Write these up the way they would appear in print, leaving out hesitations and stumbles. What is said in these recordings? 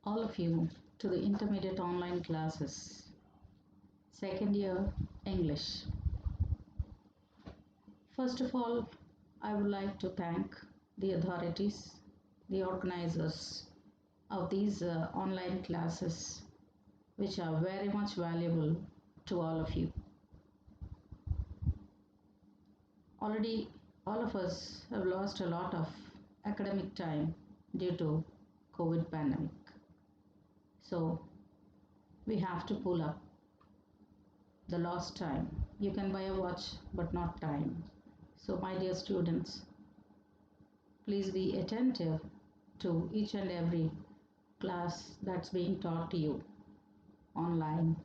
all of you to the intermediate online classes, second year English. First of all, I would like to thank the authorities, the organizers of these online classes, which are very much valuable to all of you. Already, all of us have lost a lot of academic time due to COVID pandemic. So, we have to pull up the lost time. You can buy a watch, but not time. So, my dear students, please be attentive to each and every class that's being taught to you online.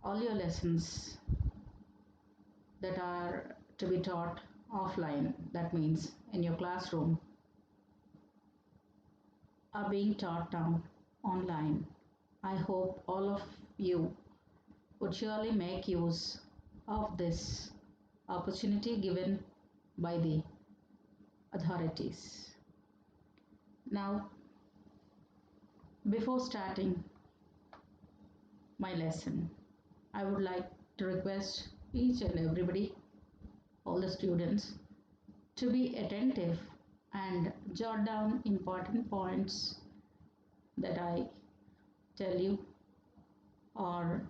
All your lessons that are to be taught offline, that means in your classroom, are being taught now online. I hope all of you would surely make use of this opportunity given by the authorities. Now, before starting my lesson, I would like to request each and everybody, all the students, to be attentive and jot down important points that I tell you, or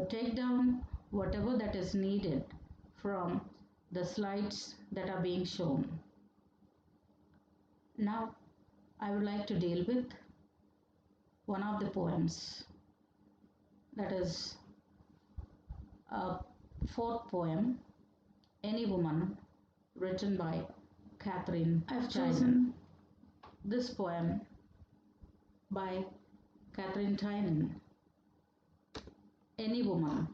take down whatever that is needed from the slides that are being shown. Now, I would like to deal with one of the poems, that is a fourth poem, Any Woman, written by Catherine. I've chosen this poem by Catherine Tynan, Any Woman.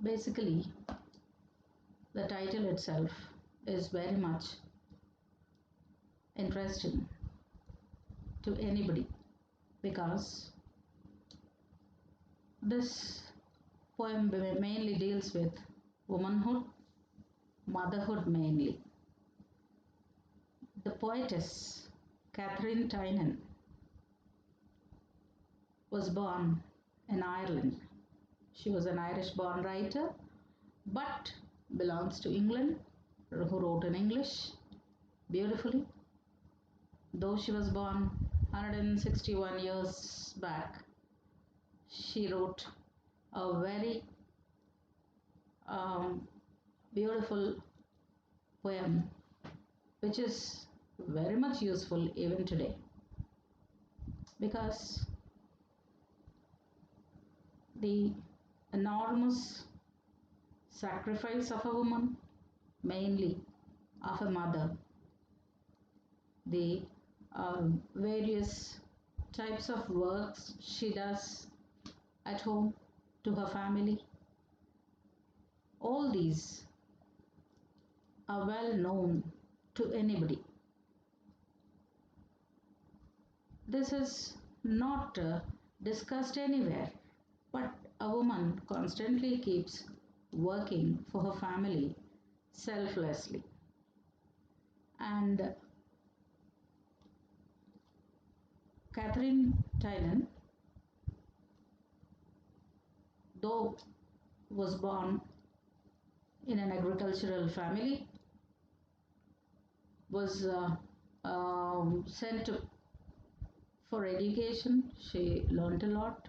Basically, the title itself is very much interesting to anybody because this poem mainly deals with womanhood, motherhood mainly. The poetess Catherine Tynan was born in Ireland. She was an Irish-born writer, but belongs to England, who wrote in English beautifully. Though she was born 161 years back, she wrote a very beautiful poem, which is very much useful even today, because the enormous sacrifice of a woman, mainly of a mother, the various types of works she does at home to her family, all these are well known to anybody. This is not discussed anywhere, but a woman constantly keeps working for her family selflessly. And Catherine Tynan, though was born in an agricultural family, was sent for education. She learned a lot.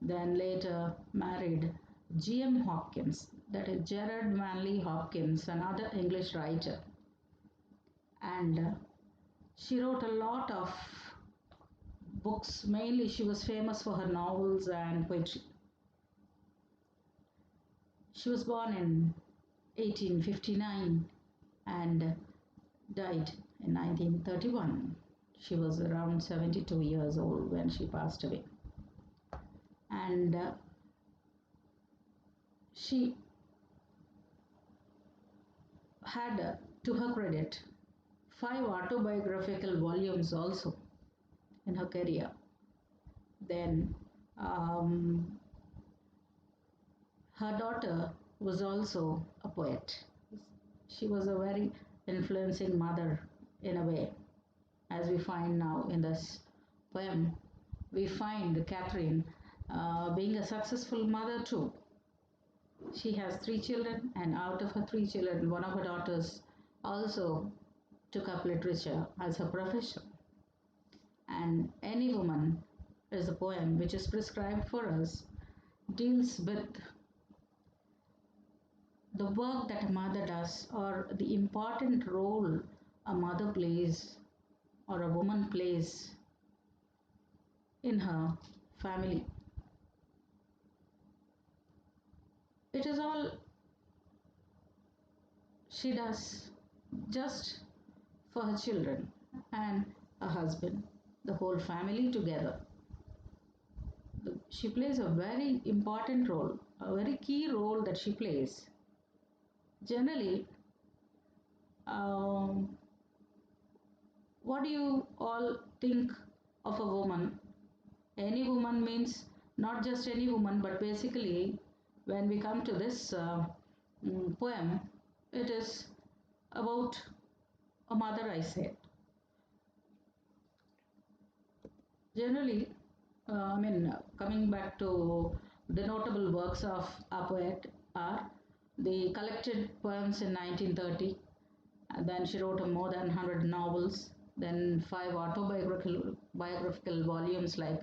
Then later married G.M. Hopkins, that is Gerard Manley Hopkins, another English writer. And she wrote a lot of books. Mainly she was famous for her novels and poetry. She was born in 1859 and died in 1931. She was around 72 years old when she passed away. And she had, to her credit, 5 autobiographical volumes also in her career. Then her daughter was also a poet. She was a very influencing mother in a way, as we find now in this poem. We find Catherine being a successful mother too. She has three children, and out of her three children, one of her daughters also took up literature as her profession. And Any Woman is a poem which is prescribed for us, deals with the work that a mother does or the important role a mother plays or a woman plays in her family. It is all she does just for her children and a husband, the whole family together. She plays a very important role, a very key role that she plays. Generally, um, what do you all think of a woman? Any woman means not just any woman, but basically, when we come to this poem, it is about a mother, I said. Generally, coming back to the notable works of our poet are the collected poems in 1930, and then she wrote more than 100 novels, then five autobiographical volumes like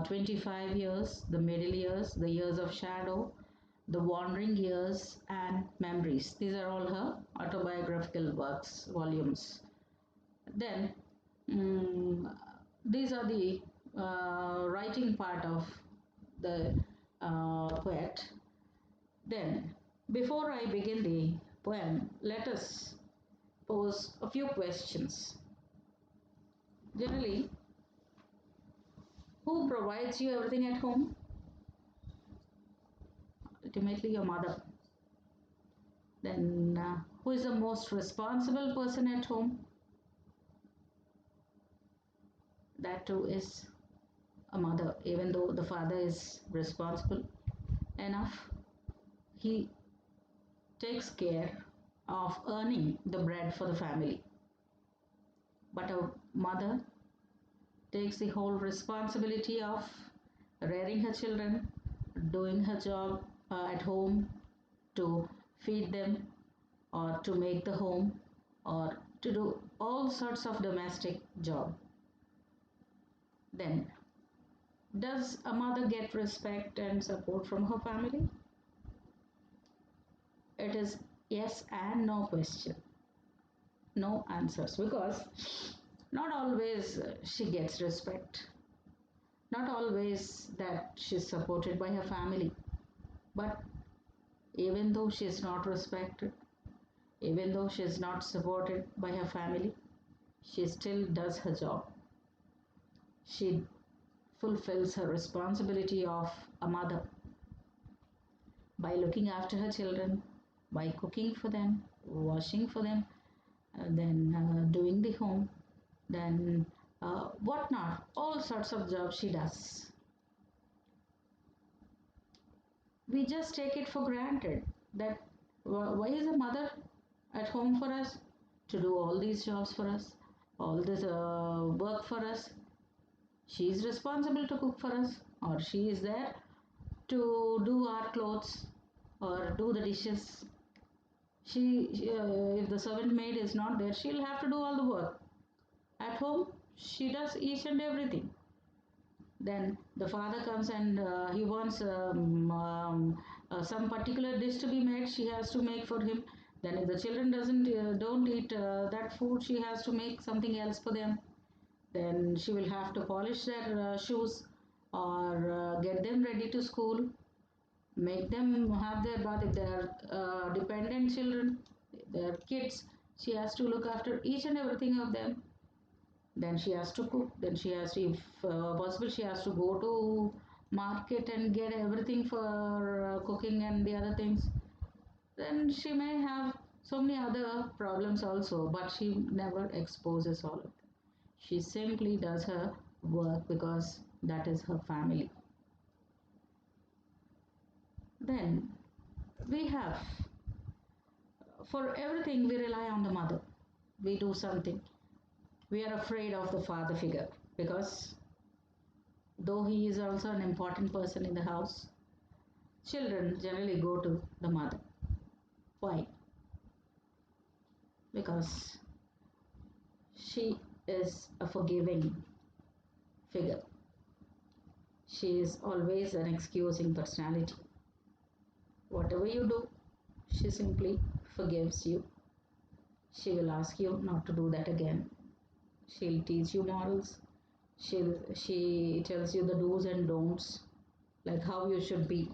25 Years, The Middle Years, The Years of Shadow, The Wandering Years, and Memories. These are all her autobiographical works, volumes. Then mm, these are the writing part of the poet. Then, before I begin the poem, let us pose a few questions. Generally, who provides you everything at home? Ultimately, your mother. Then, who is the most responsible person at home? That too is a mother, even though the father is responsible enough. He takes care of earning the bread for the family. But a mother takes the whole responsibility of rearing her children, doing her job at home to feed them or to make the home or to do all sorts of domestic job. Then, does a mother get respect and support from her family? It is yes and no question, no answers, because not always she gets respect, not always that she's supported by her family, but even though she is not respected, even though she is not supported by her family, she still does her job. She fulfills her responsibility of a mother by looking after her children, by cooking for them, washing for them, then doing the home, then whatnot, all sorts of jobs she does. We just take it for granted that why is a mother at home for us to do all these jobs for us, all this work for us. She is responsible to cook for us, or she is there to do our clothes or do the dishes. If the servant maid is not there, she'll have to do all the work. At home, she does each and everything. Then the father comes and he wants some particular dish to be made. She has to make for him. Then if the children don't eat that food, she has to make something else for them. Then she will have to polish their shoes or get them ready to school, make them have their bath. If they are dependent children, their kids, she has to look after each and everything of them. Then she has to cook. Then she has to, if possible, she has to go to market and get everything for cooking and the other things. Then she may have so many other problems also, but she never exposes all of them. She simply does her work because that is her family. Then we have, for everything we rely on the mother. We do something. We are afraid of the father figure because though he is also an important person in the house, children generally go to the mother. Why? Because she is a forgiving figure. She is always an excusing personality. Whatever you do, she simply forgives you. She will ask you not to do that again. She'll teach you morals. She tells you the do's and don'ts, like how you should be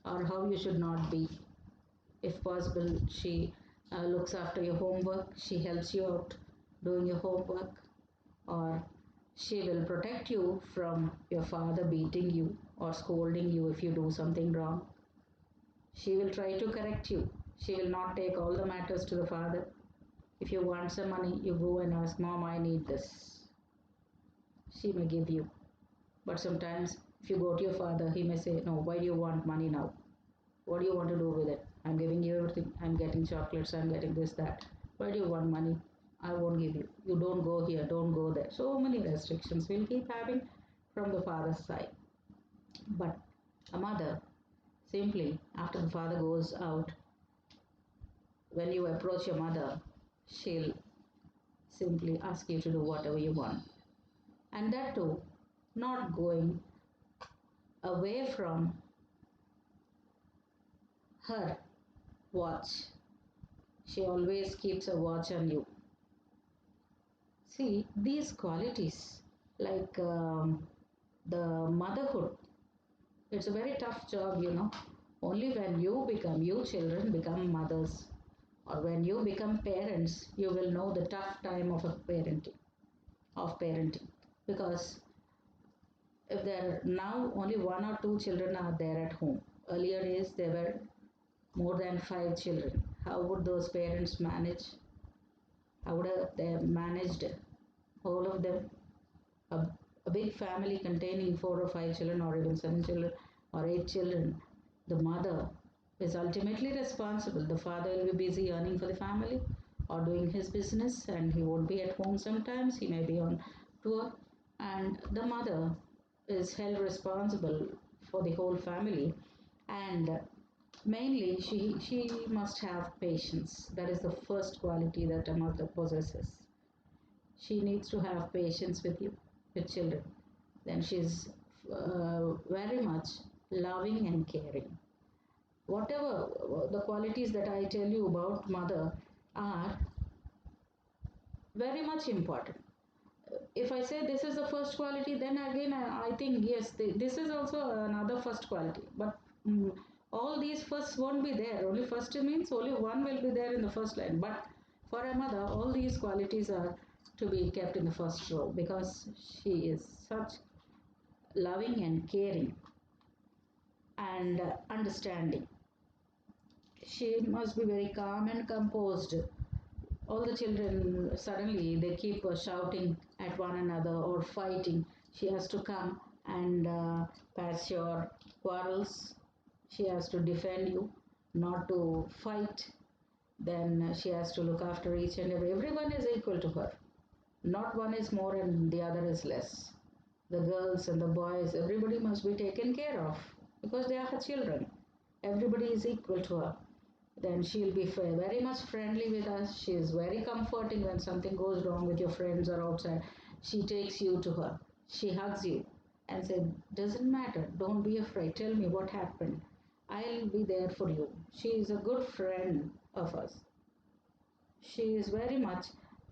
or how you should not be. If possible, she looks after your homework. She helps you out doing your homework, or she will protect you from your father beating you or scolding you if you do something wrong. She will try to correct you. She will not take all the matters to the father. If you want some money, you go and ask, Mom, I need this. She may give you. But sometimes, if you go to your father, he may say, No, why do you want money now? What do you want to do with it? I'm giving you everything. I'm getting chocolates. I'm getting this, that. Why do you want money? I won't give you. You don't go here. Don't go there. So many restrictions we'll keep having from the father's side. But a mother, simply after the father goes out, when you approach your mother, she'll simply ask you to do whatever you want. And that too, not going away from her watch. She always keeps a watch on you. See, these qualities, like the motherhood, it's a very tough job, you know. Only when you children become mothers, or when you become parents, you will know the tough time of parenting. Because if there are now only one or two children are there at home, earlier days there were more than five children. How would those parents manage? How would they have managed all of them? A, a big family containing four or five children, or even seven children, or eight children. The mother is ultimately responsible. The father will be busy earning for the family or doing his business, and he won't be at home sometimes. He may be on tour, and the mother is held responsible for the whole family. And mainly, she must have patience. That is the first quality that a mother possesses. She needs to have patience with you, with children. Then she's very much loving and caring. Whatever the qualities that I tell you about mother are very much important. If I say this is the first quality, then again I think yes, this is also another first quality. But all these firsts won't be there. Only first means only one will be there in the first line. But for a mother, all these qualities are to be kept in the first row because she is such loving and caring and understanding. She must be very calm and composed. All the children suddenly they keep shouting at one another or fighting. She has to come and patch your quarrels. She has to defend you, not to fight. Then she has to look after each and everyone is equal to her. Not one is more and the other is less. The girls and the boys, everybody must be taken care of because they are her children. Everybody is equal to her. Then she'll be very much friendly with us. She is very comforting when something goes wrong with your friends or outside. She takes you to her. She hugs you and said, doesn't matter. Don't be afraid. Tell me what happened. I'll be there for you. She is a good friend of us. She is very much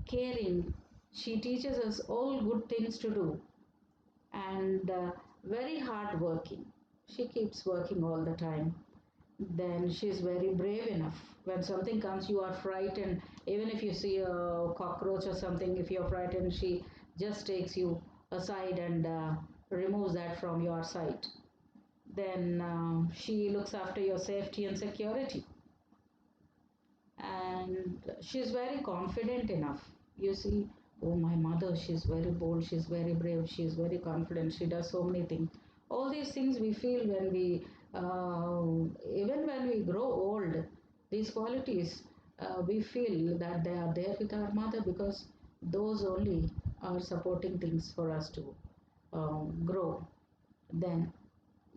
caring. She teaches us all good things to do and very hard working. She keeps working all the time. Then she's very brave enough. When something comes, you are frightened. Even if you see a cockroach or something, if you're frightened, she just takes you aside and removes that from your sight. Then she looks after your safety and security. And she's very confident enough. You see, oh, my mother, she's very bold, she's very brave, she's very confident, she does so many things. All these things we feel when we, even when we grow old, these qualities we feel that they are there with our mother because those only are supporting things for us to grow. Then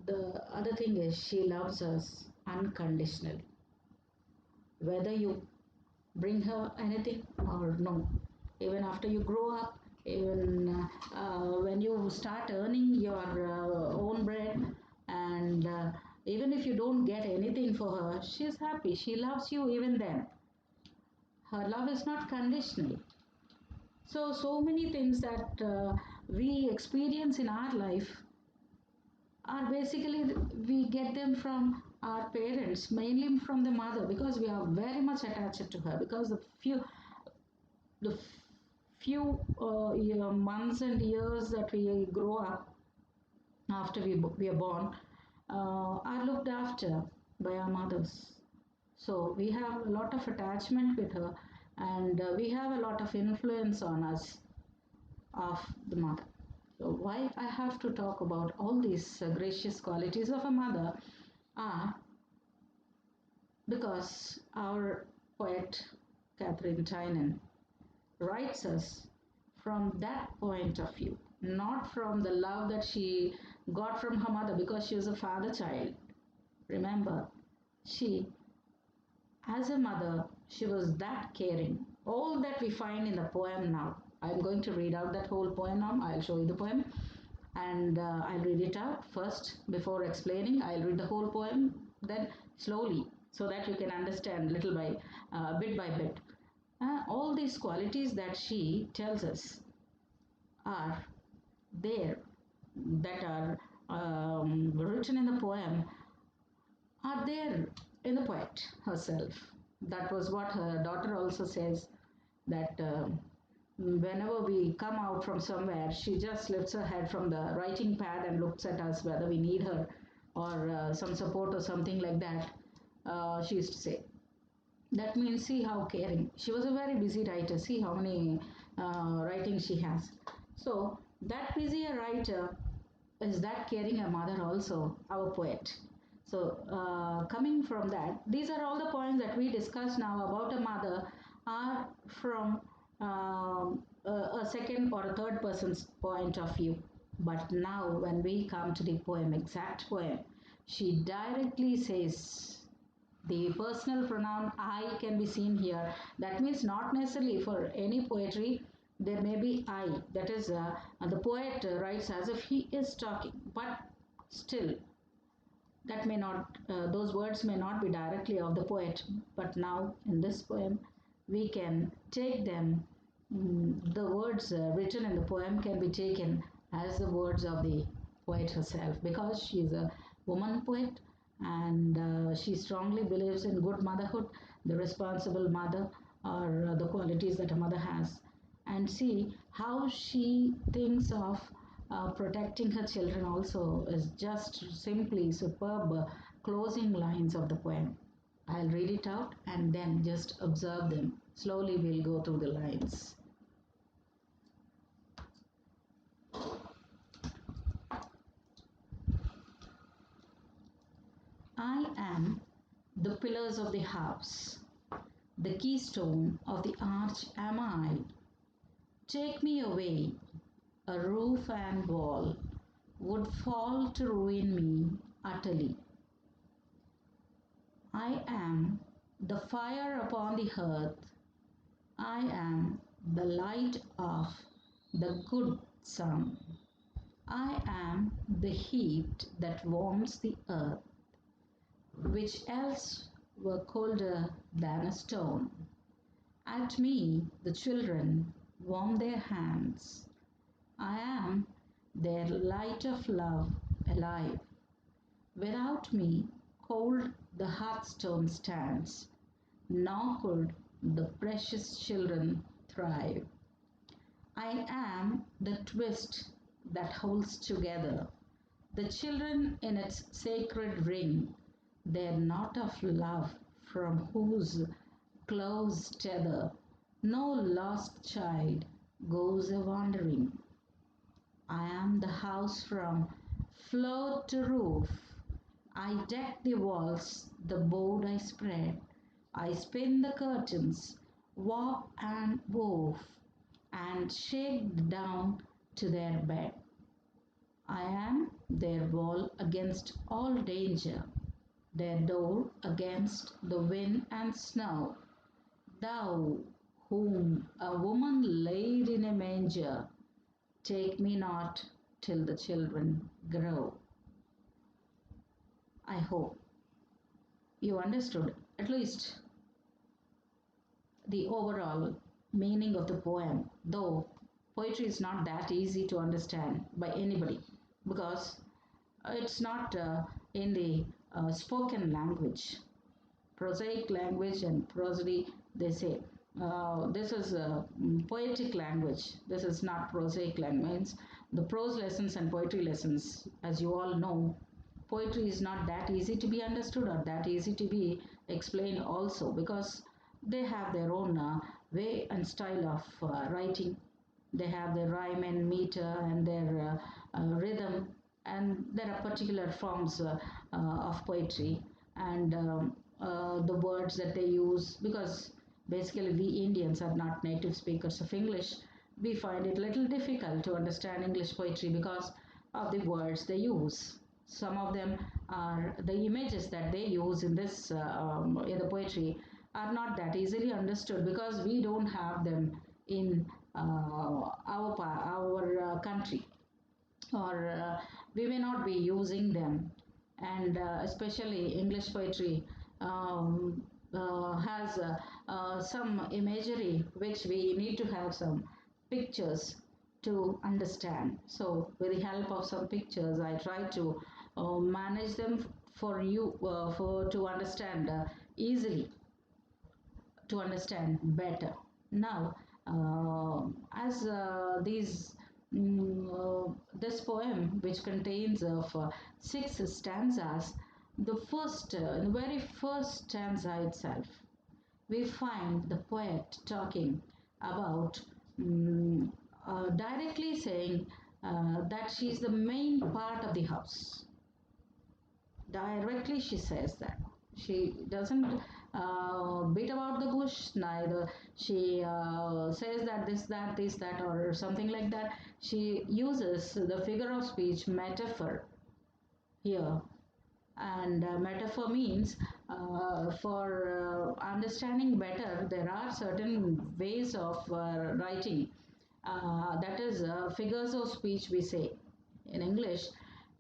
the other thing is she loves us unconditionally. Whether you bring her anything or no, even after you grow up, even when you start earning your own bread, and even if you don't get anything for her, she's happy. She loves you even then. Her love is not conditional. So many things that we experience in our life are basically we get them from our parents, mainly from the mother, because we are very much attached to her. Because the few months and years that we grow up after we are born are looked after by our mothers. So we have a lot of attachment with her, and we have a lot of influence on us of the mother. So why I have to talk about all these gracious qualities of a mother are because our poet Catherine Tynan writes us from that point of view, not from the love that she got from her mother because she was a father child. Remember, she, as a mother, she was that caring. All that we find in the poem now. I'm going to read out that whole poem now. I'll show you the poem, and I'll read it out first before explaining. I'll read the whole poem, then slowly, so that you can understand little by bit by bit. All these qualities that she tells us are there, that are written in the poem, are there in the poet herself. That was what her daughter also says, that whenever we come out from somewhere, she just lifts her head from the writing pad and looks at us whether we need her or some support or something like that. She used to say. That means, see how caring. She was a very busy writer. See how many writings she has. So, that busy a writer is that caring a mother also, our poet. So, coming from that, these are all the points that we discussed now about a mother are from a second or a third person's point of view. But now, when we come to the poem, exact poem, she directly says the personal pronoun I can be seen here. That means not necessarily for any poetry there may be I. That is, the poet writes as if he is talking, but still that may not, those words may not be directly of the poet. But now in this poem, we can take them. The words written in the poem can be taken as the words of the poet herself, because she is a woman poet, and she strongly believes in good motherhood, the responsible mother, or the qualities that a mother has. And see how she thinks of protecting her children also is just simply superb closing lines of the poem. I'll read it out and then just observe them. Slowly we'll go through the lines. I am the pillars of the house, the keystone of the arch am I. Take me away, a roof and wall would fall to ruin me utterly. I am the fire upon the hearth, I am the light of the good sun. I am the heat that warms the earth, which else were colder than a stone. At me the children warm their hands. I am their light of love alive. Without me, cold the hearthstone stands, nor could the precious children thrive. I am the twist that holds together the children in its sacred ring, their knot of love from whose close tether no lost child goes a wandering. I am the house from floor to roof. I deck the walls, the board I spread. I spin the curtains, warp and wove, and shake down to their bed. I am their wall against all danger, their door against the wind and snow. Thou, whom a woman laid in a manger, take me not till the children grow. I hope you understood at least the overall meaning of the poem, though poetry is not that easy to understand by anybody because it's not in the spoken language, prosaic language and prosody, they say. This is a poetic language. This is not prosaic language. The prose lessons and poetry lessons, as you all know, poetry is not that easy to be understood or that easy to be explained also because they have their own way and style of writing. They have their rhyme and meter and their rhythm, and there are particular forms of poetry and the words that they use because basically we Indians are not native speakers of English. We find it a little difficult to understand English poetry because of the words they use. Some of them are the images that they use in the poetry are not that easily understood because we don't have them in our country, or we may not be using them, and especially English poetry has some imagery which we need to have some pictures to understand. So with the help of some pictures I try to manage them for you for to understand easily, to understand better. Now, as this poem, which contains of six stanzas, the very first stanza itself, we find the poet talking about directly saying that she is the main part of the house. Directly she says that. She doesn't beat about the bush, neither she says that this, that, or something like that. She uses the figure of speech metaphor here. And metaphor means for understanding better, there are certain ways of writing. That is figures of speech, we say in English.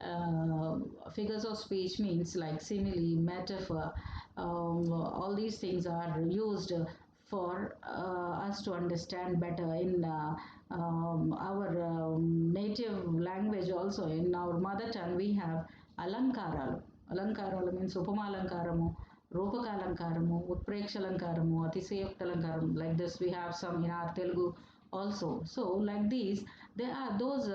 uh, Figures of speech means like simile, metaphor. All these things are used for us to understand better in our native language. Also in our mother tongue we have alankaralu. Alankaralu means upamaalankaramu, రూపకాలంకారము, ఉత్ప్రేక్షాలంకారము, అతిశయోక్తాలంకారం. Like this we have some in our Telugu also. So like these, there are those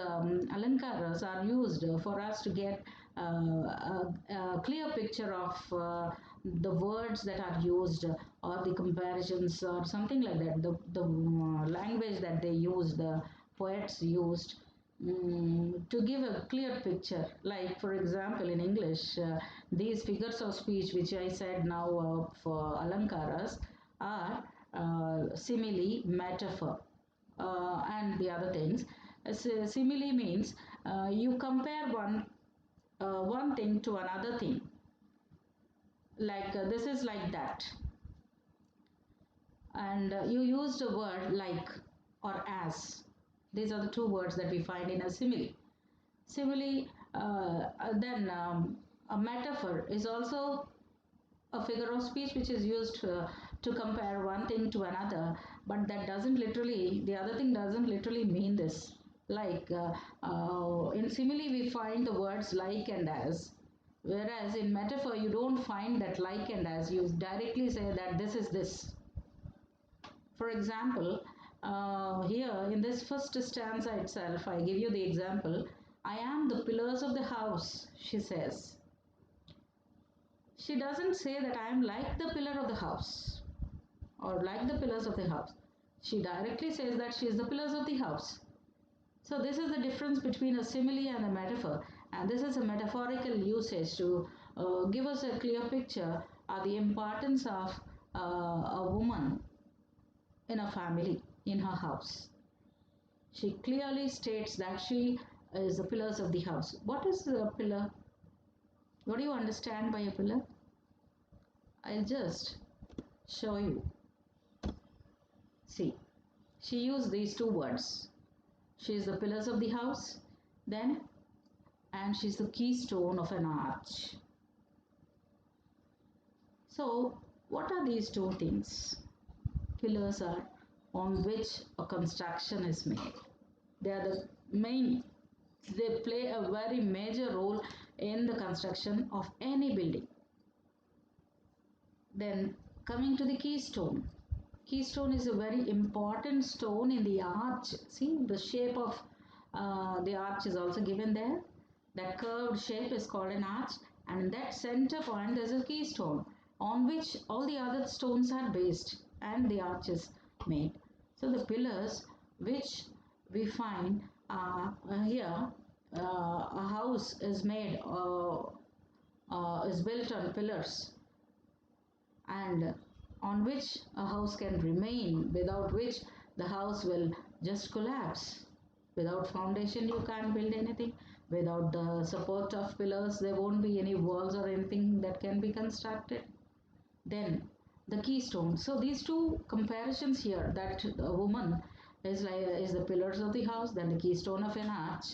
alankaras are used for us to get a clear picture of the words that are used or the comparisons or something like that. The language that they use, the poets used to give a clear picture. Like for example in English, these figures of speech which I said now for alankaras are simile, metaphor, and the other things. Simile means you compare one thing to another thing. Like this is like that, and you used a word like or as. These are the two words that we find in a simile. Simile, then a metaphor is also a figure of speech which is used to compare one thing to another, but that doesn't literally, the other thing doesn't literally mean this. Like in simile, we find the words like and as, whereas in metaphor, you don't find that like and as. You directly say that this is this. For example, here in this first stanza itself, I give you the example. I am the pillars of the house, she says. She doesn't say that I am like the pillar of the house or like the pillars of the house. She directly says that she is the pillars of the house. So this is the difference between a simile and a metaphor, and this is a metaphorical usage to give us a clear picture of the importance of a woman in a family, in her house. She clearly states that she is the pillars of the house. What is a pillar? What do you understand by a pillar? I'll just show you. See, she used these two words. She is the pillars of the house, then, and she's the keystone of an arch. So, what are these two things? Pillars are on which a construction is made. They are the main, they play a very major role in the construction of any building. Then coming to the keystone. Keystone is a very important stone in the arch. See, the shape of the arch is also given there. That curved shape is called an arch, and in that center point there's a keystone on which all the other stones are based and the arch is made. So the pillars which we find here, a house is made, is built on pillars, and on which a house can remain, without which the house will just collapse. Without foundation you can't build anything. Without the support of pillars there won't be any walls or anything that can be constructed. Then the keystone. So these two comparisons here, that a woman is the pillars of the house, then the keystone of an arch.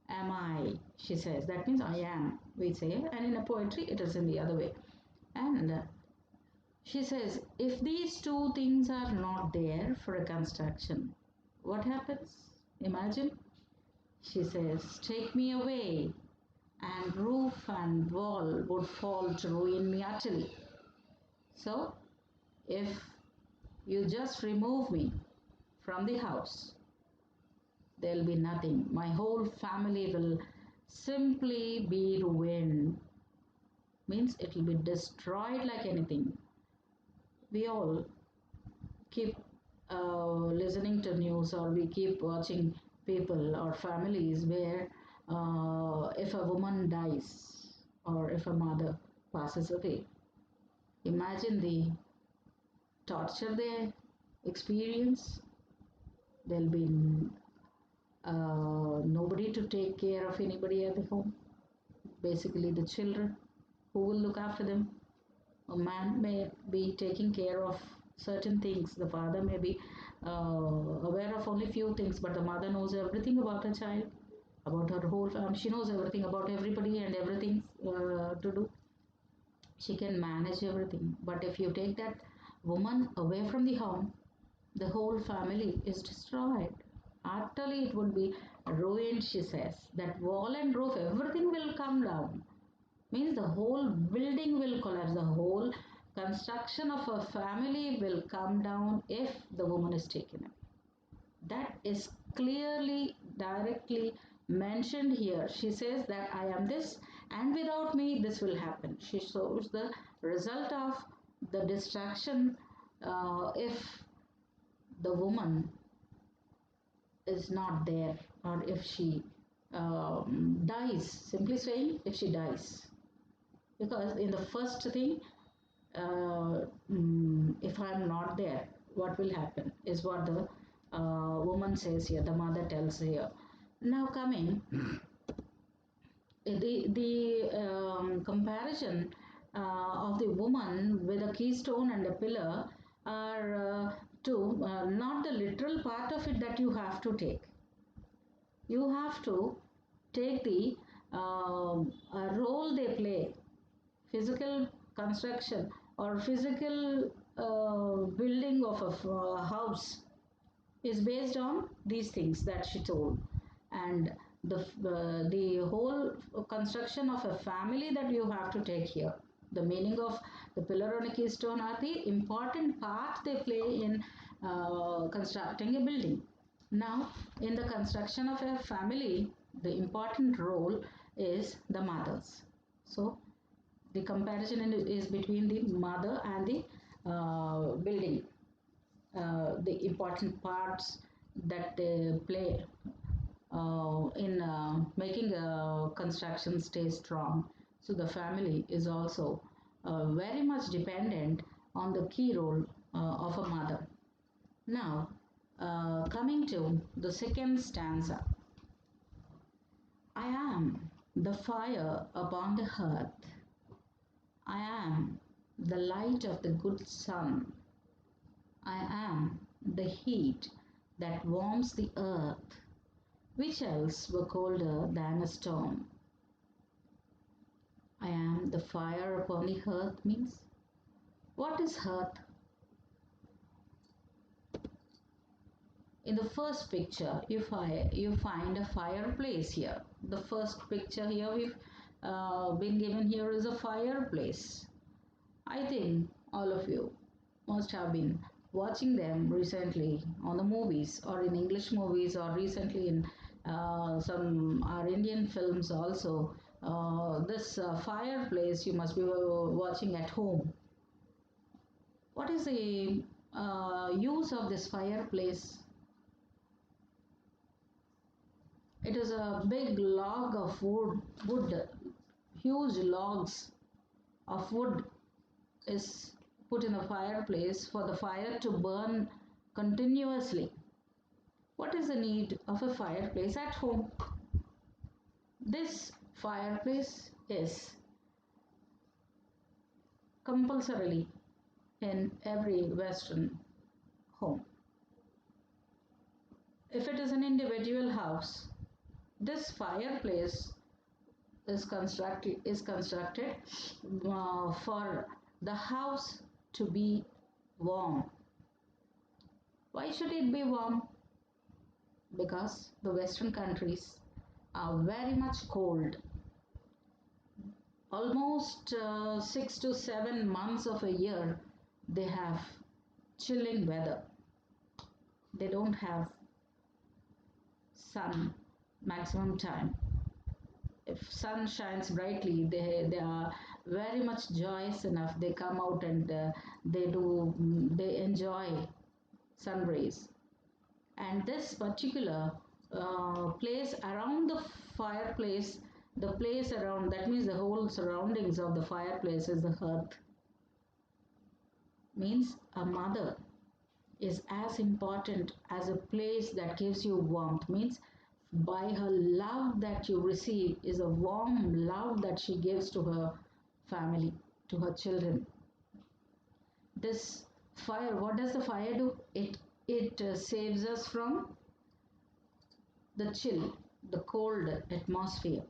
Am I, she says, that means I am, we say, and in a poetry it is in the other way. And she says, if these two things are not there for a construction, what happens? Imagine. She says, take me away, and roof and wall would fall to ruin me utterly. So, if you just remove me from the house, there'll be nothing. My whole family will simply be ruined. Means it will be destroyed like anything. We all keep listening to news, or we keep watching people or families where if a woman dies or if a mother passes away, imagine the torture they experience. There'll be nobody to take care of anybody at the home, basically the children. Who will look after them? A man may be taking care of certain things. The father may be aware of only few things, but the mother knows everything about her child, about her whole family. She knows everything about everybody and everything to do. She can manage everything. But if you take that woman away from the home, the whole family is destroyed. Utterly, it would be ruined, she says. That wall and roof, everything will come down. Means the whole building will collapse. The whole construction of a family will come down if the woman is taken away. That is clearly, directly mentioned here. She says that I am this, and without me this will happen. She shows the result of the destruction if the woman is not there, or if she dies. Simply saying, if she dies. Because in the first thing, if I'm not there, what will happen is what the woman says here, the mother tells here. Now coming, the comparison of the woman with a keystone and a pillar are to not the literal part of it that you have to take. You have to take the role they play. Physical construction or physical building of a house is based on these things that she told, and the whole construction of a family that you have to take here. The meaning of the pillar and a keystone are the important part they play in constructing a building. Now, in the construction of a family, the important role is the mothers. So the comparison is between the mother and the building, the important parts that they play in making a construction stay strong. So the family is also very much dependent on the key role of a mother. Now, Coming to the second stanza. I am the fire upon the hearth. I am the light of the good sun. I am the heat that warms the earth, which else were colder than a storm. I am the fire upon the hearth means, what is hearth? In the first picture, you find a fireplace here. The first picture here we've been given here is a fireplace. I think all of you must have been watching them recently on the movies or in English movies or recently in some our Indian films also. This fireplace you must be watching at home. What is the use of this fireplace? It is a big log of wood, huge logs of wood is put in a fireplace for the fire to burn continuously. What is the need of a fireplace at home? This fireplace is compulsorily in every Western home. If it is an individual house, this fireplace is constructed for the house to be warm. Why should it be warm? Because the Western countries are very much cold. Almost 6 to 7 months of a year, they have chilling weather. They don't have sun maximum time. If sun shines brightly, they are very much joyous enough. They come out and they enjoy sun rays. And this particular place around the fireplace, the place around, that means the whole surroundings of the fireplace is the hearth. Means a mother is as important as a place that gives you warmth. Means by her love that you receive is a warm love that she gives to her family, to her children. This fire, what does the fire do? It saves us from the chill, the cold atmosphere.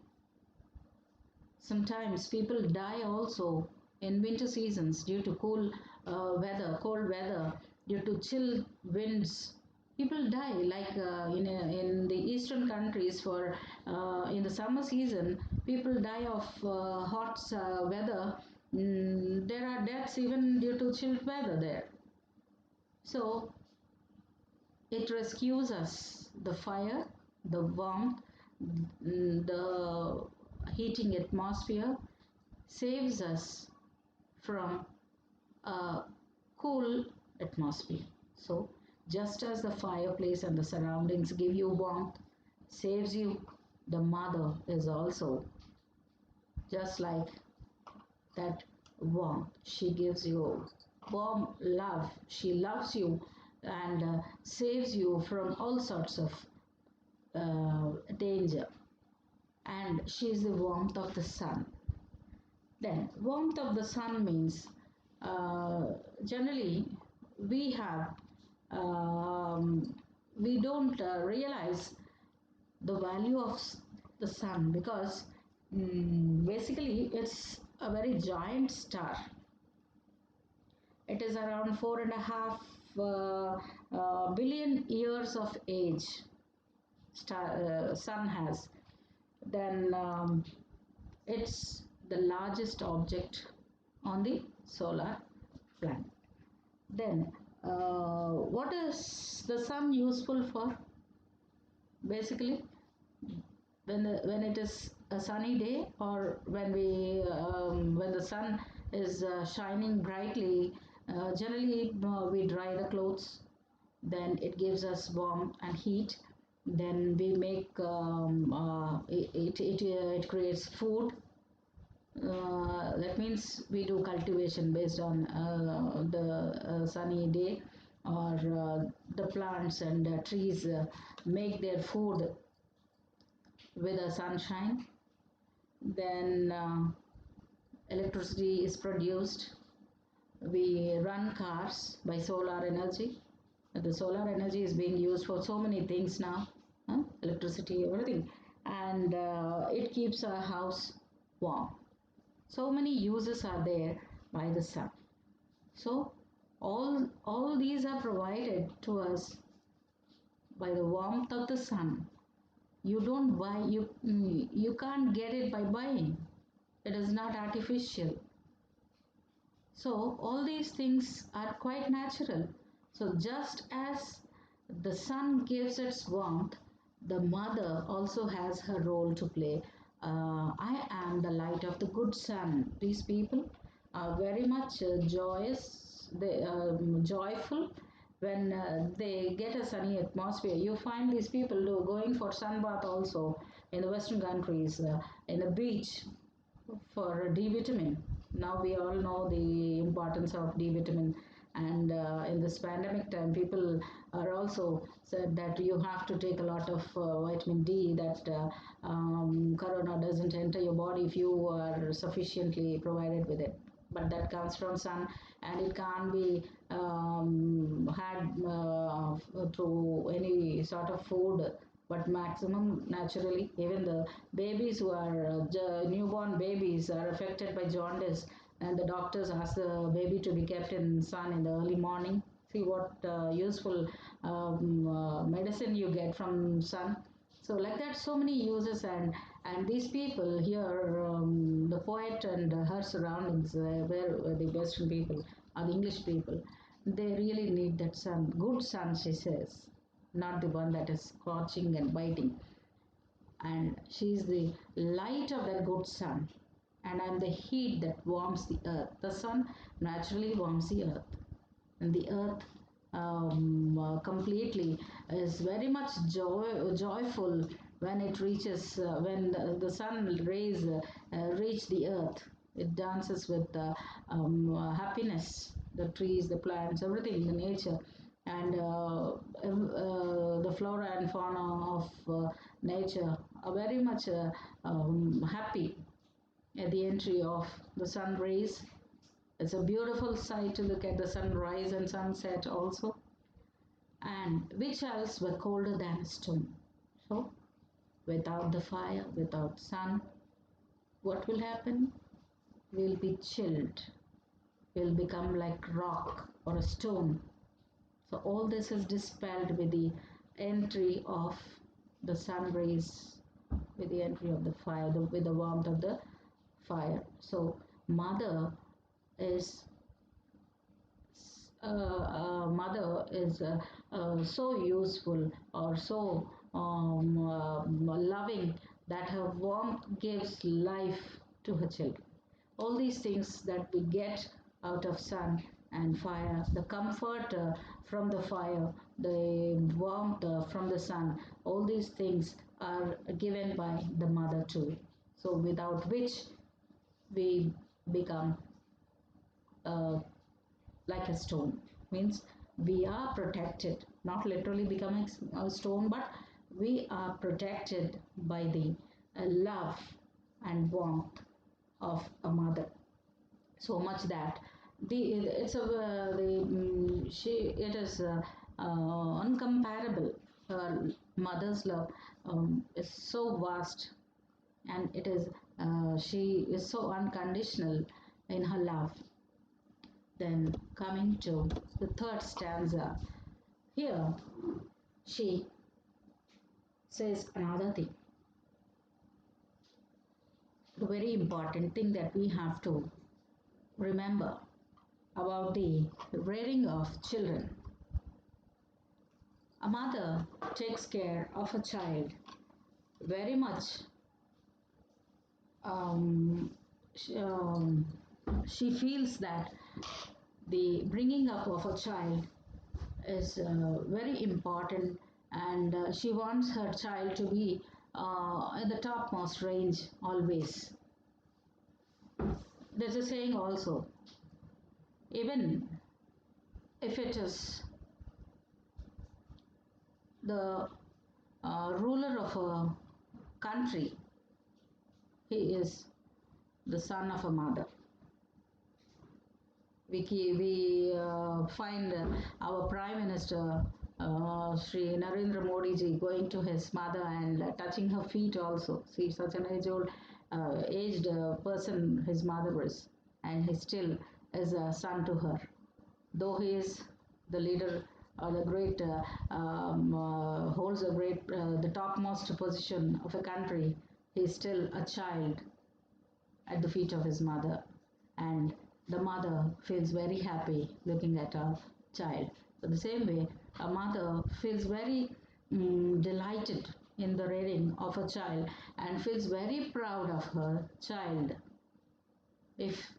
Sometimes people die also in winter seasons due to cold weather, due to chill winds. People die like in the eastern countries for in the summer season. People die of hot weather. There are deaths even due to chilled weather there. So it rescues us. The fire, the warmth, the heating atmosphere saves us from a cool atmosphere. So, just as the fireplace and the surroundings give you warmth, saves you, the mother is also just like that warmth. She gives you warm love. She loves you and saves you from all sorts of danger. And she is the warmth of the sun. Then, warmth of the sun means generally we have we don't realize the value of the sun because basically it's a very giant star. It is around 4.5 billion years of age. Sun has. Then it's the largest object on the solar planet. Then, what is the sun useful for? Basically, when it is a sunny day or when the sun is shining brightly, generally we dry the clothes. Then it gives us warmth and heat. Then we make it creates food. That means we do cultivation based on the sunny day. or the plants and trees make their food with the sunshine. Then electricity is produced. We run cars by solar energy. The solar energy is being used for so many things now, electricity, everything, and it keeps our house warm. So many uses are there by the sun. So all these are provided to us by the warmth of the sun. You don't buy, you can't get it by buying. It is not artificial. So all these things are quite natural. So just as the sun gives its warmth, the mother also has her role to play. I am the light of the good sun. These people are very much joyous, they joyful when they get a sunny atmosphere. You find these people going for sun bath also in the Western countries, in the beach for D vitamin. Now we all know the importance of D vitamin, and in this pandemic time, people are also said that you have to take a lot of vitamin D. That corona doesn't enter your body if you are sufficiently provided with it. But that comes from sun, and it can't be had through any sort of food, but maximum naturally. Even the babies who are newborn babies are affected by jaundice, and the doctors ask the baby to be kept in sun in the early morning. See what useful medicine you get from sun. So like that, so many uses, and these people here, the poet and her surroundings, where the Western people or the English people, they really need that sun, good sun, she says, not the one that is scorching and biting. And she is the light of that good sun, and I'm the heat that warms the earth. The sun naturally warms the earth, and the earth completely is very much joyful when it reaches when the sun rays reach the earth. It dances with happiness. The trees, the plants, everything, the nature, and the flora and fauna of nature are very much happy at the entry of the sun rays. It's a beautiful sight to look at the sunrise and sunset also. And which else were colder than stone? So, without the fire, without sun, what will happen? We'll be chilled. We'll become like rock or a stone. So all this is dispelled with the entry of the sun rays, with the entry of the fire, with the warmth of the fire. So mother is so useful or so loving that her warmth gives life to her children. All these things that we get out of sun and fire, the comfort from the fire, the warmth from the sun, all these things are given by the mother too. So without which we become uh, like a stone. Means we are protected, not literally becoming a stone, but we are protected by the love and warmth of a mother. So much that the it's a the she it is uncomparable. Her mother's love is so vast, and it is she is so unconditional in her love. Then coming to the third stanza, here she says another thing, the very important thing that we have to remember about the rearing of children. A mother takes care of a child very much. Um, she, um, she feels that the bringing up of a child is very important, and she wants her child to be in the topmost range always. There's a saying also, even if it is the ruler of a country, he is the son of a mother. We find our Prime Minister Sri Narendra Modi ji going to his mother and touching her feet also. See, such an aged person his mother is, and he still is a son to her. Though he is the leader or the great, holds a great, the topmost position of a country, he is still a child at the feet of his mother, and the mother feels very happy looking at her child. So the same way, a mother feels very delighted in the rearing of a child and feels very proud of her child if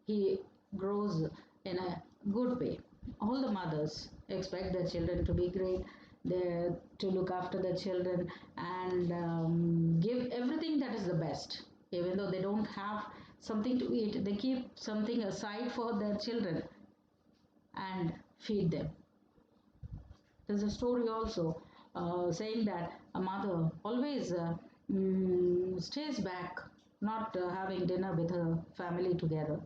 he grows in a good way. All the mothers expect their children to be great, to look after their children and give everything that is the best. Even though they don't have something to eat, they keep something aside for their children and feed them. There's a story also saying that a mother always stays back, not having dinner with her family together.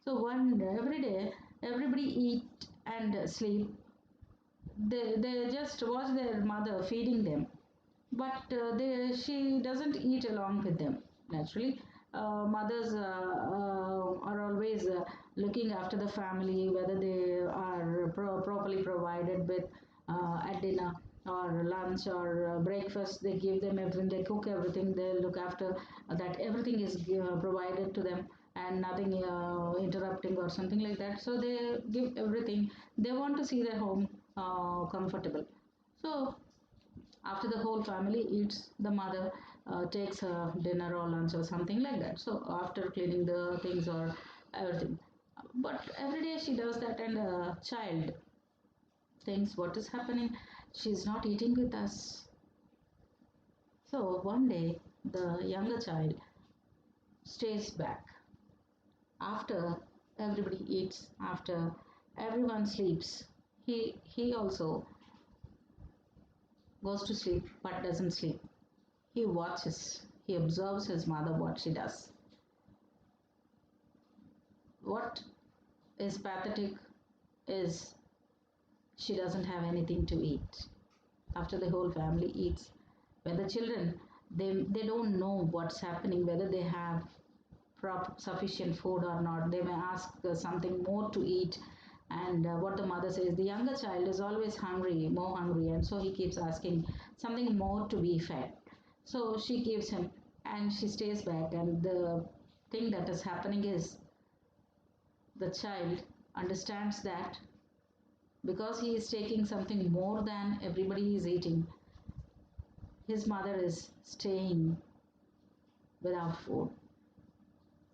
So every day, everybody eat and sleep. They just watch their mother feeding them, but she doesn't eat along with them. Naturally, mothers are always looking after the family, whether they are properly provided with at dinner or lunch or breakfast. They give them everything, they cook everything, they look after that everything is provided to them and nothing interrupting or something like that. So they give everything. They want to see their home comfortable. So after the whole family eats, the mother takes her dinner or lunch or something like that. So after cleaning the things or everything, but every day she does that, and a child thinks, what is happening? She's not eating with us. So one day the younger child stays back after everybody eats, after everyone sleeps. He also goes to sleep but doesn't sleep. He watches, he observes his mother what she does. What is pathetic is she doesn't have anything to eat. After the whole family eats, when the children, they don't know what's happening, whether they have sufficient food or not. They may ask something more to eat, and what the mother says, the younger child is always hungry, more hungry, and so he keeps asking something more to be fed. So she gives him, and she stays back, and the thing that is happening is the child understands that because he is taking something more than everybody is eating, his mother is staying without food.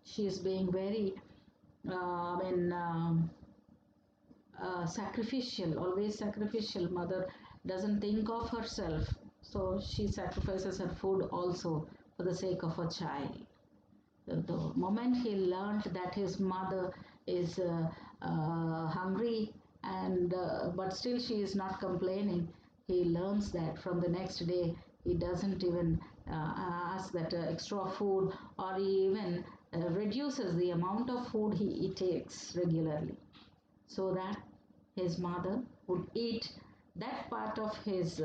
She is being very sacrificial, always sacrificial. Mother doesn't think of herself, so she sacrifices her food also for the sake of her child. The moment he learned that his mother is hungry, and but still she is not complaining, he learns that from the next day he doesn't even ask that extra food, or he even reduces the amount of food he takes regularly, so that his mother would eat that part of his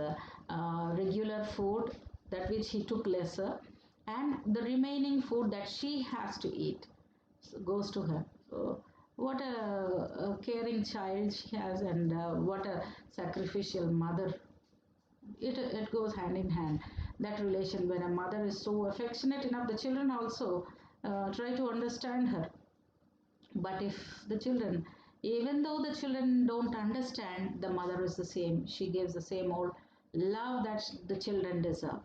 regular food, that which he took lesser, and the remaining food that she has to eat goes to her. So what a caring child she has, and what a sacrificial mother. It goes hand in hand, that relation. When a mother is so affectionate enough, the children also try to understand her. But if the children, even though the children don't understand, the mother is the same. She gives the same old love that the children deserve.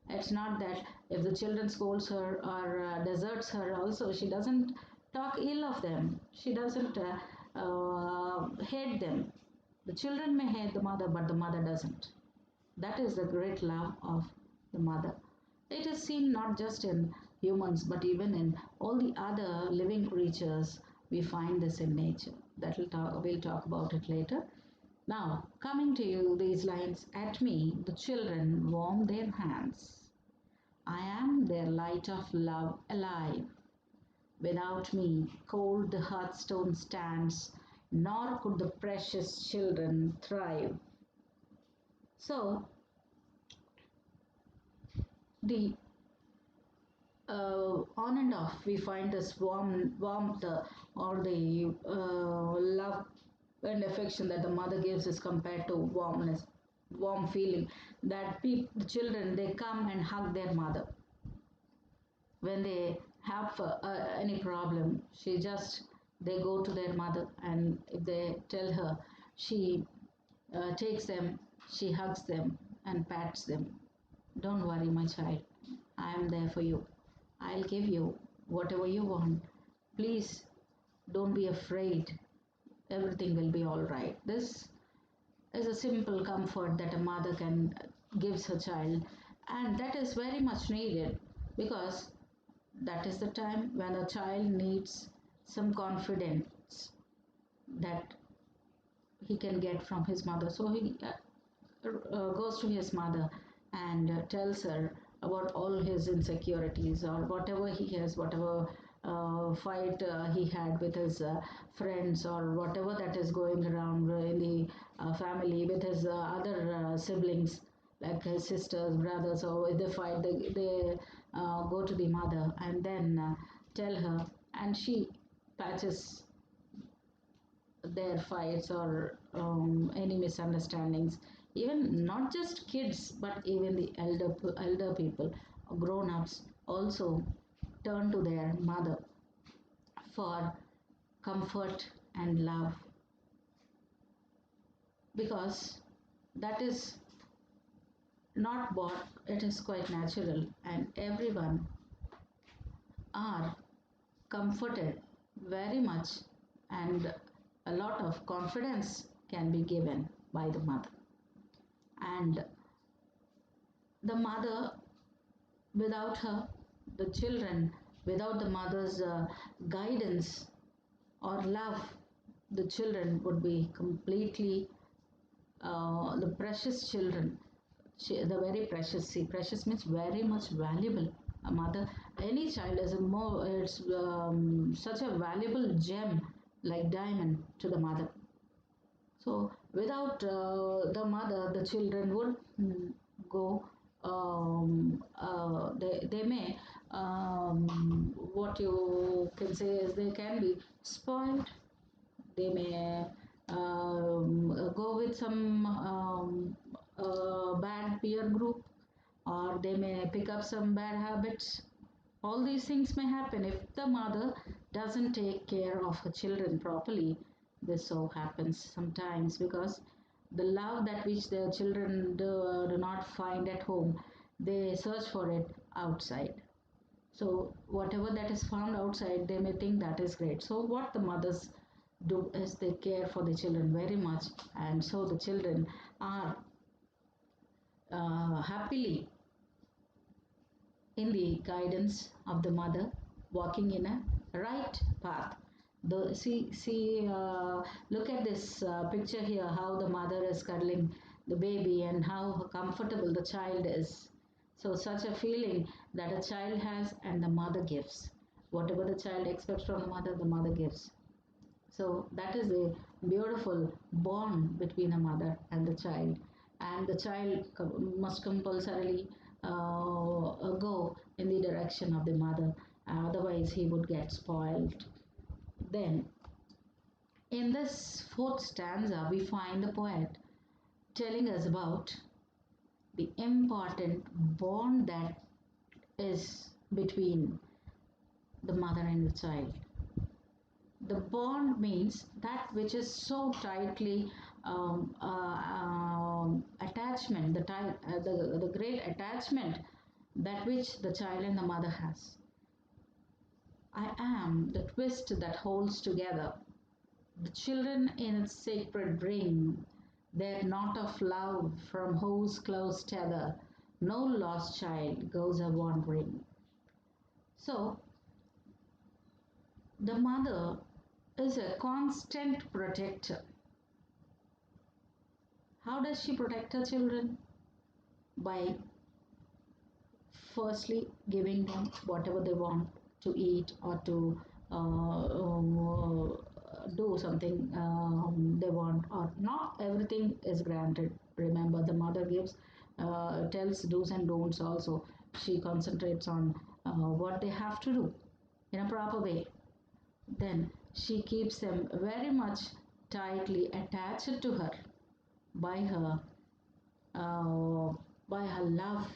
It's not that if the children scolds her or deserts her also, she doesn't talk ill of them. She doesn't hate them. The children may hate the mother, but the mother doesn't. That is the great love of the mother. It is seen not just in humans, but even in all the other living creatures. We find this in nature. We'll talk about it later. Now, coming to you, these lines: at me, the children warm their hands. I am their light of love alive. Without me, cold the hearthstone stands, nor could the precious children thrive. So, the on and off, we find this warmth or the love and affection that the mother gives is compared to warmness, warm feeling that the children, they come and hug their mother when they have any problem. They go to their mother, and if they tell her, she takes them, she hugs them and pats them. Don't worry, my child, I am there for you. I'll give you whatever you want. Please don't be afraid. Everything will be all right. This is a simple comfort that a mother can gives her child, and that is very much needed, because that is the time when a child needs some confidence that he can get from his mother. So he goes to his mother and tells her about all his insecurities or whatever he has, whatever fight he had with his friends, or whatever that is going around in the family with his other siblings, like his sisters, brothers. So if they fight, they go to the mother and then tell her, and she patches their fights or any misunderstandings. Even not just kids, but even the elder people, grown-ups, also turn to their mother for comfort and love, because that is not bought, it is quite natural, and everyone are comforted very much, and a lot of confidence can be given by the mother. And the mother, without her, the children, without the mother's guidance or love, the children would be completely the precious children. The very precious. See, precious means very much valuable. A mother, any child is a more. It's such a valuable gem, like diamond, to the mother. So without the mother, the children would go. They may, what you can say is, they can be spoiled. They may go with some bad peer group, or they may pick up some bad habits. All these things may happen if the mother doesn't take care of her children properly. This so happens sometimes because the love that which their children do not find at home, they search for it outside. So whatever that is found outside, they may think that is great. So what the mothers do is they care for the children very much, and so the children are happily in the guidance of the mother, walking in a right path. Look at this picture here, how the mother is cuddling the baby and how comfortable the child is. So such a feeling that a child has and the mother gives. Whatever the child expects from the mother gives. So that is a beautiful bond between a mother and the child. And the child must compulsorily go in the direction of the mother, otherwise he would get spoiled. Then, in this fourth stanza, we find the poet telling us about the important bond that is between the mother and the child. The bond means that which is so tightly attachment, the great attachment that which the child and the mother has. I am the twist that holds together the children in its sacred ring, their knot of love from whose close tether no lost child goes a wandering. So the mother is a constant protector. How does she protect her children? By firstly giving them whatever they want to eat or to do something they want, or not everything is granted. Remember, the mother gives, tells do's and don'ts also. She concentrates on what they have to do in a proper way. Then she keeps them very much tightly attached to her by her uh, by her love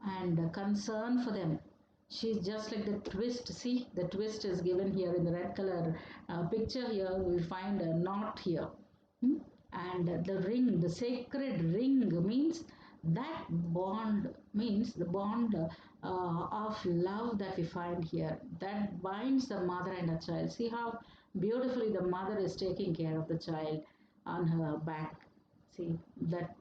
and concern for them. She's just like the twist. See, the twist is given here in the red color picture. Here we find a knot here. Hmm? And the ring, the sacred ring, means that bond, means the bond of love that we find here, that binds the mother and a child. See how beautifully the mother is taking care of the child on her back. See that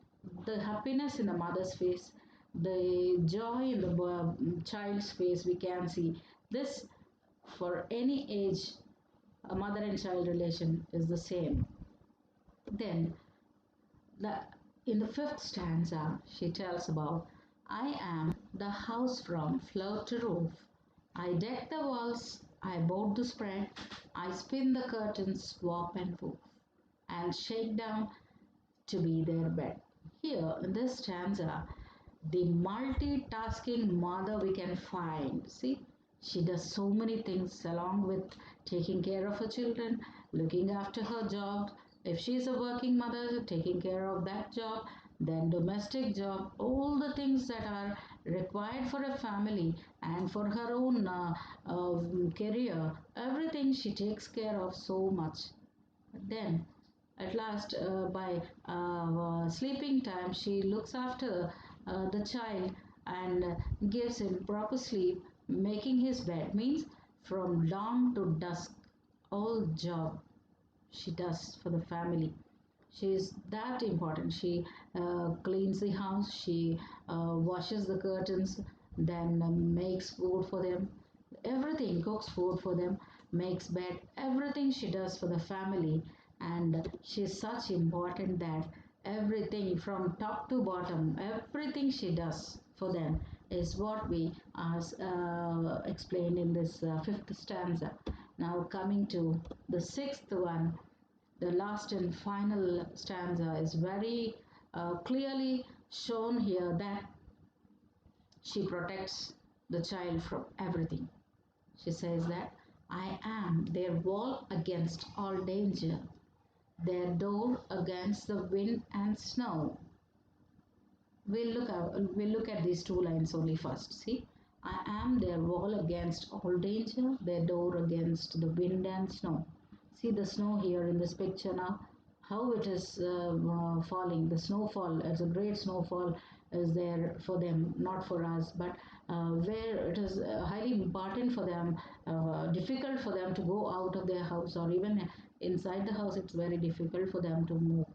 the happiness in the mother's face, the joy in the child's face, we can see this for any age. A mother and child relation is the same. Then the in the fifth stanza, she tells about, I am the house from floor to roof. I deck the walls, I board the spread, I spin the curtains, swap and woof, and shake down to be their bed. Here in this stanza, the multitasking mother we can find. See, she does so many things along with taking care of her children, looking after her job. If she is a working mother, taking care of that job, then domestic job, all the things that are required for a family and for her own career, everything she takes care of so much. Then, at last, by sleeping time, she looks after the child and gives him proper sleep, making his bed. Means from dawn to dusk, all job she does for the family. She is that important. She cleans the house, she washes the curtains, then makes food for them. Everything, cooks food for them, makes bed, everything she does for the family. And she's such important that everything from top to bottom, everything she does for them is what we explained in this fifth stanza. Now coming to the sixth one, the last and final stanza is very clearly shown here that she protects the child from everything. She says that I am their wall against all danger, their door against the wind and snow. We'll look at these two lines only first. See, I am their wall against all danger, their door against the wind and snow. See the snow here in this picture now, how it is falling. The snowfall, as a great snowfall, is there for them, not for us, but where it is highly important for them, difficult for them to go out of their house, or even inside the house, it's very difficult for them to move.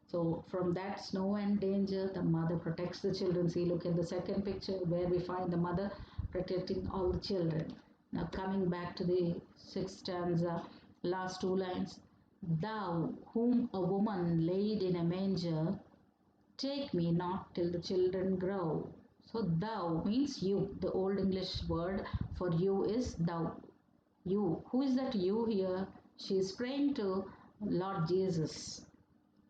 So from that snow and danger, the mother protects the children. See, look at the second picture where we find the mother protecting all the children. Now coming back to the sixth stanza, last two lines. Thou, whom a woman laid in a manger, take me not till the children grow. So thou means you. The old English word for you is thou. You. Who is that you here? She is praying to Lord Jesus.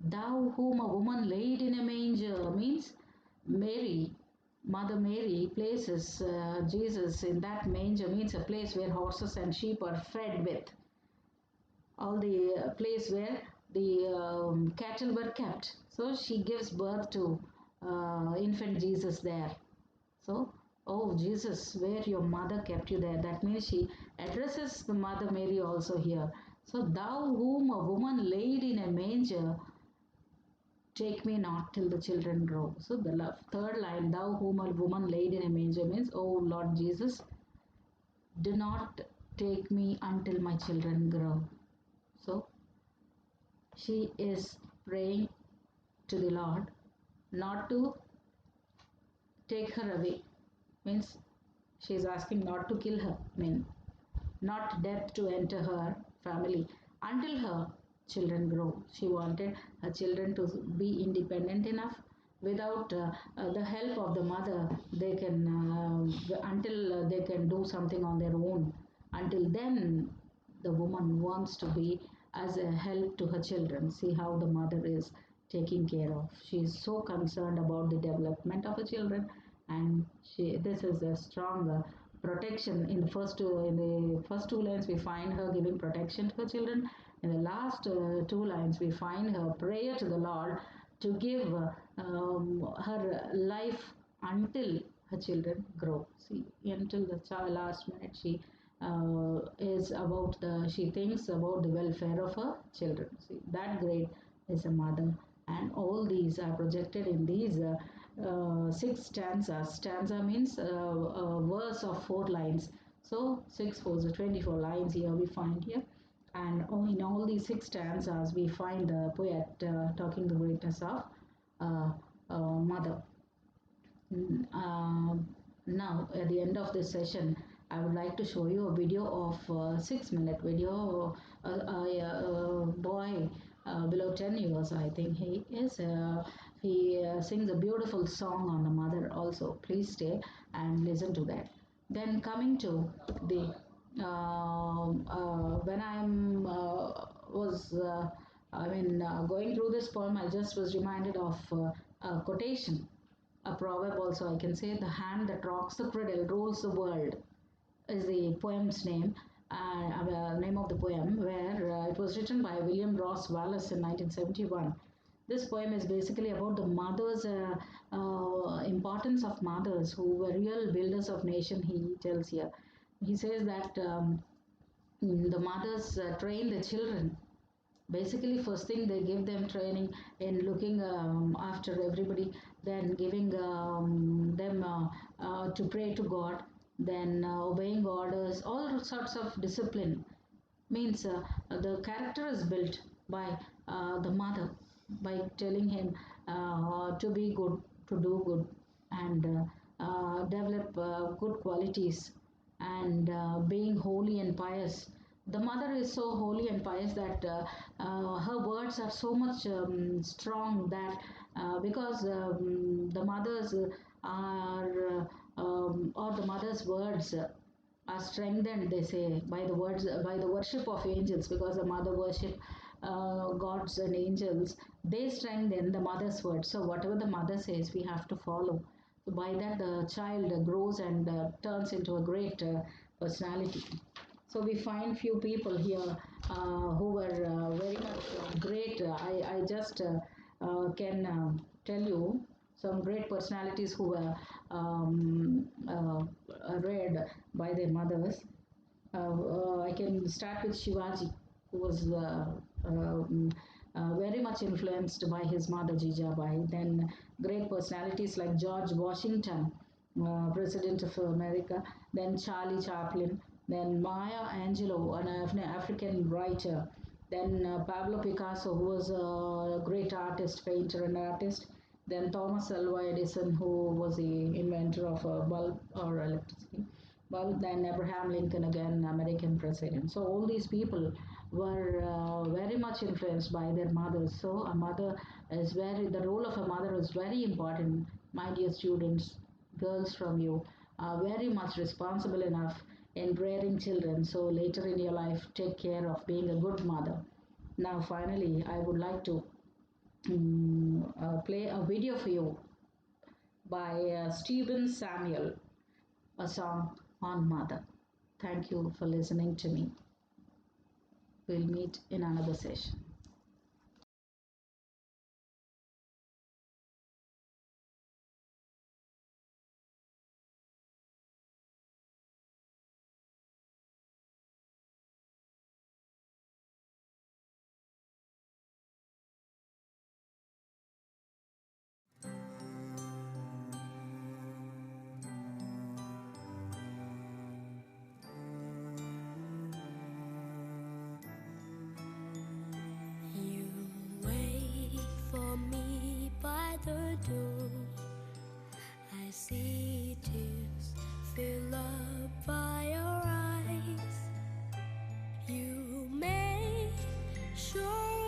Thou whom a woman laid in a manger means Mary, Mother Mary places Jesus in that manger, means a place where horses and sheep are fed with. All the place where the cattle were kept. So she gives birth to infant Jesus there. So, oh Jesus, where your mother kept you there. That means she addresses the Mother Mary also here. So, thou whom a woman laid in a manger, take me not till the children grow. So the third line, thou whom a woman laid in a manger, means, oh Lord Jesus, do not take me until my children grow. So she is praying to the Lord not to take her away. Means she is asking not to kill her. Not death to enter her family until her children grow. She wanted her children to be independent enough. Without the help of the mother, they can until they can do something on their own. Until then, the woman wants to be as a help to her children. See how the mother is taking care of. She is so concerned about the development of her children, and this is a strong protection. In the first two lines we find her giving protection to her children. In the last two lines we find her prayer to the Lord to give her life until her children grow. See, until the last minute she thinks about the welfare of her children. See, that great is a mother, and all these are projected in these six stanzas. Stanza means a verse of 4 lines. So 6 4 24 lines here we find here, and in all these six stanzas we find the poet talking the greatness of mother. Uh, Now, at the end of this session, I would like to show you a video of 6 minute video. A boy below 10 years, I think he is. He sings a beautiful song on the mother also. Please stay and listen to that. Then coming to the when I'm was going through this poem, I just was reminded of a quotation, a proverb also I can say. The hand that rocks the cradle rules the world is the poem's name, name of the poem, where it was written by William Ross Wallace in 1971. This poem is basically about the mothers, importance of mothers who were real builders of nation. He tells here, he says that the mothers train the children. Basically, first thing they give them training in looking after everybody, then giving them to pray to God, then obeying orders, all sorts of discipline. Means the character is built by the mother, by telling him to be good, to do good, and develop good qualities, and being holy and pious. The mother is so holy and pious that her words are so much strong that because the mothers are or the mother's words are strengthened, they say, by the words, by the worship of angels, because the mother worship gods and angels. They strengthen the mother's words. So whatever the mother says, we have to follow. So by that, the child grows and turns into a great personality. So we find few people here who were very much great. I just can tell you some great personalities who were read by their mothers. I can start with Shivaji, who was very much influenced by his mother Jijabai. Then great personalities like George Washington, President of America. Then Charlie Chaplin. Then Maya Angelou, an African writer. Then Pablo Picasso, who was a great artist, painter and artist. Then Thomas Alva Edison, who was the inventor of a bulb or electricity. Well, then Abraham Lincoln, again, American president. So all these people were very much influenced by their mothers. So a mother is the role of a mother is very important. My dear students, girls from you are very much responsible enough in rearing children. So later in your life, take care of being a good mother. Now, finally, I would like to play a video for you by Stephen Samuel, a song on mother. Thank you for listening to me. We'll meet in another session. You wait for me by the door. I see tears fill up by your eyes. You make sure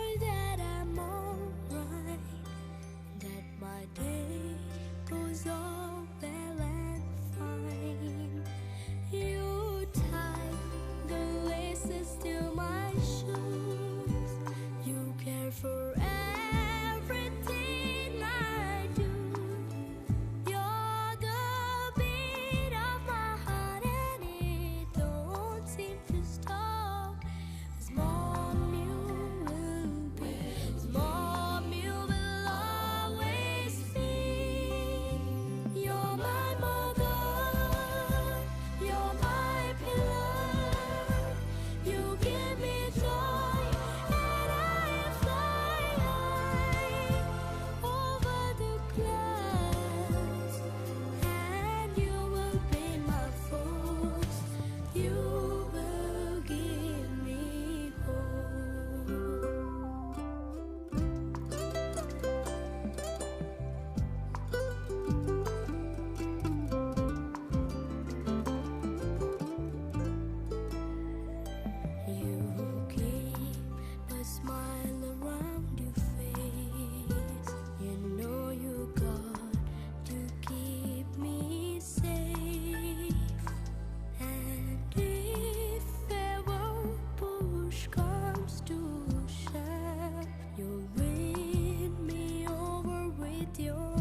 with your